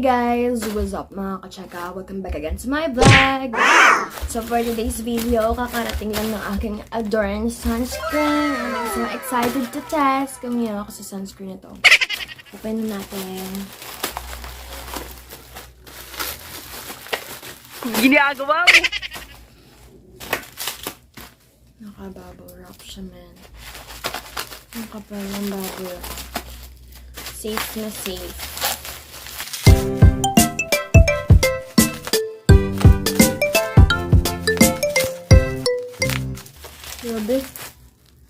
Hey guys! What's up mga kachaka? Welcome back again to my vlog! So for today's video, kakarating lang ng aking Adorn sunscreen. I'm so excited to test kung yan ako sa sunscreen na to. Open na natin. Ginagawa mo! Naka-bubble wrap siya, man. Ang kapal ng bubble wrap. Safe na safe. Grabe.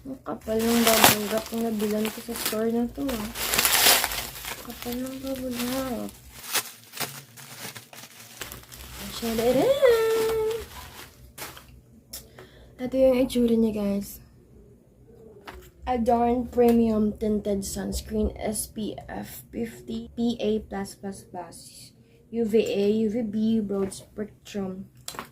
Ang kapal ng bubble wrap na nabilan ko sa store na to. Kapal ng bubble wrap. Ito yung itsura niya, guys. Adorn Premium Tinted Sunscreen SPF 50 PA+++, UVA, UVB, Broad Spectrum.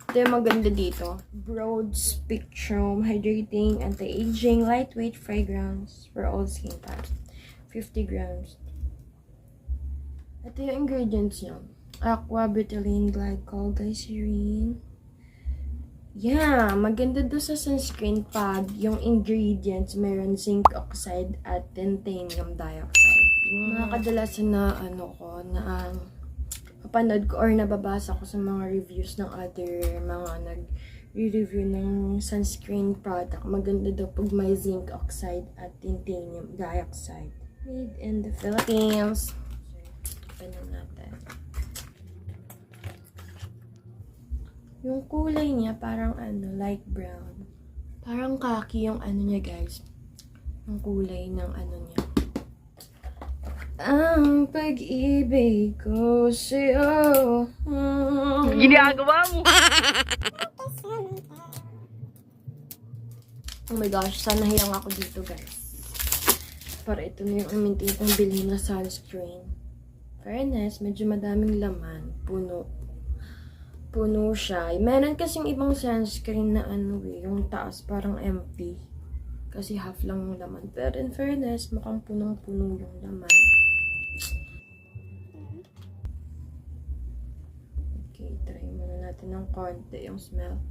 Ito yung maganda dito. Broad Spectrum, Hydrating, Anti-Aging, Lightweight Fragrance for all skin types. 50 grams. Ito yung ingredients niya. Aqua, butylene, glycol, glycerine. Yeah, maganda doon sa sunscreen pad. Yung ingredients, meron zinc oxide at titanium dioxide. Yung mga kadalasan na napanood ko or nababasa ko sa mga reviews ng other mga nag-review ng sunscreen product. Maganda daw pag may zinc oxide at titanium dioxide. Made in the Philippines. Open natin. Yung kulay niya parang light brown. Parang khaki yung niya, guys. Yung kulay ng niya. Ang pag-ibig ko sa'yo. Ginagawa mo! Oh my gosh, sana hiyang ako dito, guys. Para ito na yung umintin kong bilhin na sunscreen. Fairness, medyo madaming laman. Puno siya. Meron kasing ibang sunscreen na yung taas parang empty. Kasi half lang yung laman. Pero in fairness, mukhang punong-puno yung laman. Okay, try muna natin ng konti yung smell.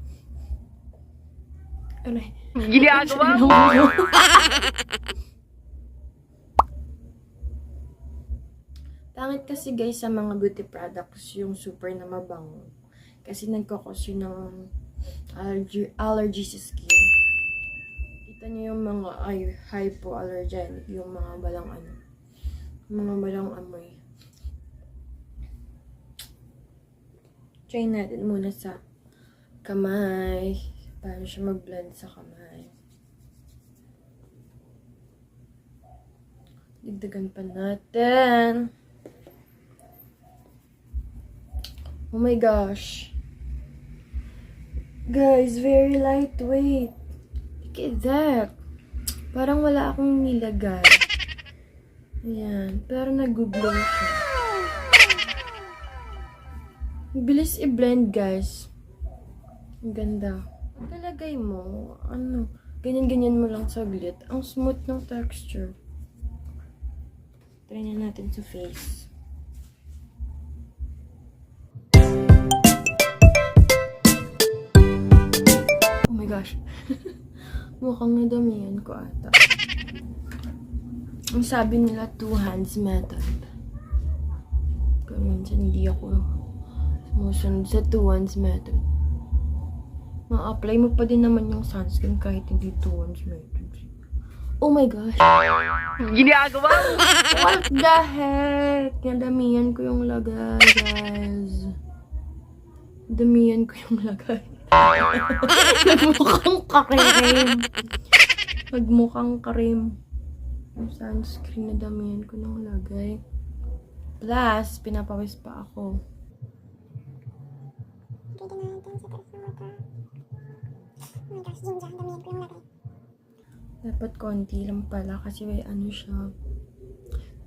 Ginagawa mo! Pangit kasi guys sa mga beauty products yung super na mabango. Kasi nagkakos yun ng allergy sa skin. Kita niyo yung mga hypoallergenic, yung mga balang amoy. Try natin muna sa kamay. Paano siya mag-blend sa kamay. Digdagan pa natin. Oh my gosh. Guys, very lightweight. Look at that. Parang wala akong nilagay. Ayan. Pero nag-glow siya. Bilis i-blend, guys. Ang ganda. Talagay mo, ganyan-ganyan mo lang saglit. Ang smooth ng texture. Try na natin sa face. Oh my gosh. Mukhang nadamihan ko ata. Ang sabi nila, 2 hands method. Kaya minsan hindi ako sumusunod sa 2 hands method. Ma-apply mo pa din naman yung sunscreen kahit hindi 2 hands method. Oh my gosh. Ginagawa mo! What the heck? Nadamihan ko yung lagay, guys. Damihan ko yung lagay. Magmukhang karim. Magmukhang karim. Yung sunscreen, nadamihan ko ng lagay. Plus, pinapawis pa ako. Dapat konti lang pala kasi may siya.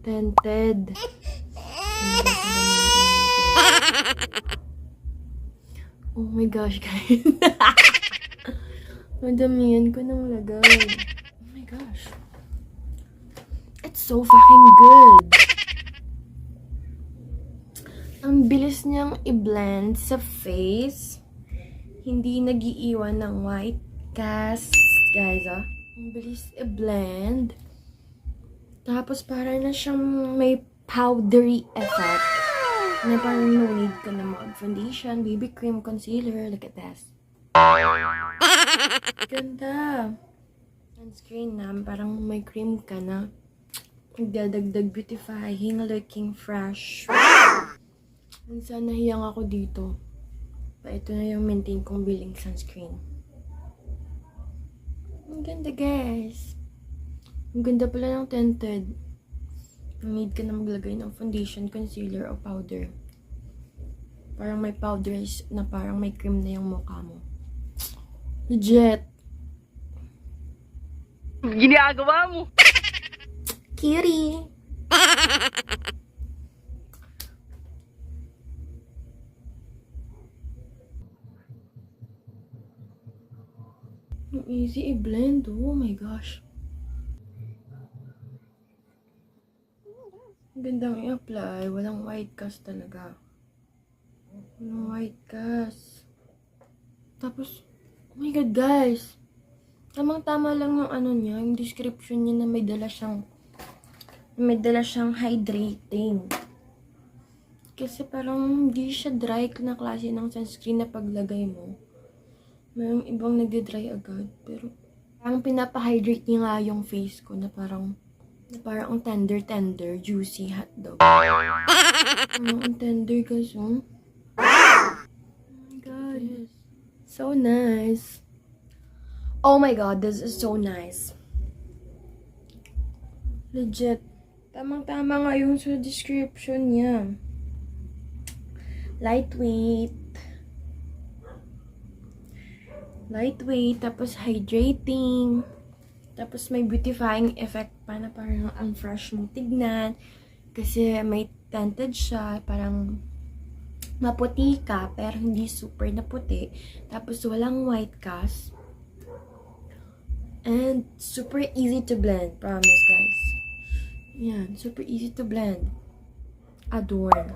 Tinted. Oh my gosh, guys. Madamihan ko ng lagay. Oh my gosh. It's so fucking good. bilis niyang i-blend sa face. Hindi nagiiwan ng white cast. Guys, ang bilis i-blend. Tapos para na siyang may powdery effect. Na parang no need ka na mag-foundation, BB cream, concealer. Look at this. Ganda. Sunscreen na, parang may cream ka na. Nagdadagdag beautifying, looking fresh. Minsan nahiyang ako dito. Pa ito na yung maintain kong biling sunscreen. Ang ganda, guys. Ang ganda pala ng tinted. Need ka na maglagay ng foundation, concealer, o powder. Parang may powders na parang may cream na yung mukha mo. Legit. Ginagawa mo. Cutie. Ang easy i-blend. Oh my gosh. Ang gandang i-apply. Walang white cast talaga. Walang white cast. Tapos, oh my god, guys. Tamang-tama lang yung ano niya, yung description niya na may dala siyang hydrating. Kasi parang hindi siya dry na klase ng sunscreen na paglagay mo. Mayroong ibang nagde-dry agad. Pero parang pinapa-hydrate niya nga yung face ko na parang ang tender, juicy hotdog. Ang tender guys, oh. Oh my god. So nice. Oh my god, this is so nice. Legit. Tamang-tama nga yung sa description niya. Lightweight, tapos hydrating, tapos may beautifying effect pa na parang ang fresh mong tignan. Kasi may tinted siya, parang maputi ka, pero hindi super na puti. Tapos walang white cast. And super easy to blend, promise guys. Yan, super easy to blend. Adore.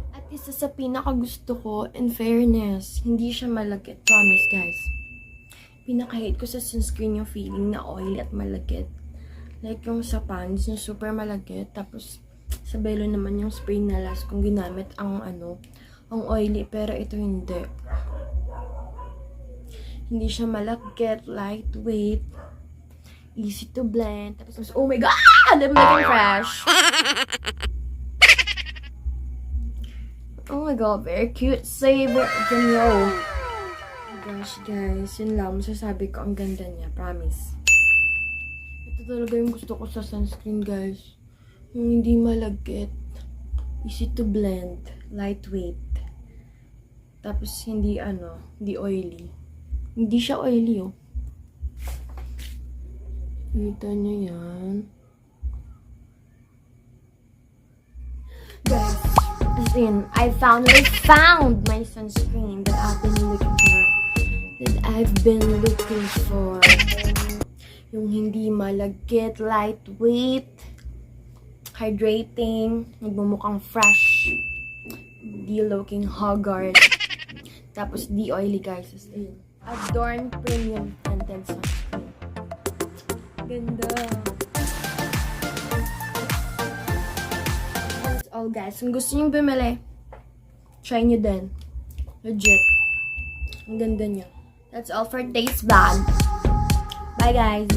At isa sa pinaka-gusto ko, in fairness, hindi siya malagkit. Promise guys. Pinaka-hate ko sa sunscreen yung feeling na oily at malagkit. Like yung sa pans, yung super malagkit. Tapos, sa Belo naman yung spray na last kong ginamit ang ang oily. Pero ito hindi. Hindi siya malagkit, lightweight, easy to blend. Tapos, oh my god! I'm looking fresh! Oh my god, very cute. Save it from you. Oh my gosh, guys. Yun lang, masasabi ko, ang ganda niya. Promise. Ito talaga yung gusto ko sa sunscreen, guys. Yung hindi malagkit, easy to blend, lightweight. Tapos, hindi oily. Hindi siya oily, oh. Kita niyo yan. Guys, as in, I finally found my sunscreen that I've been looking for. Yung hindi malagkit, lightweight, hydrating, nagmumukhang fresh, di looking haggard, tapos di oily, guys. As in, Adorn Premium Tinted Sunscreen. Ganda. That's all, guys. Kung gusto nyo bumili, try nyo din. Legit. Ang ganda niya. That's all for today's vlog. Bye, guys.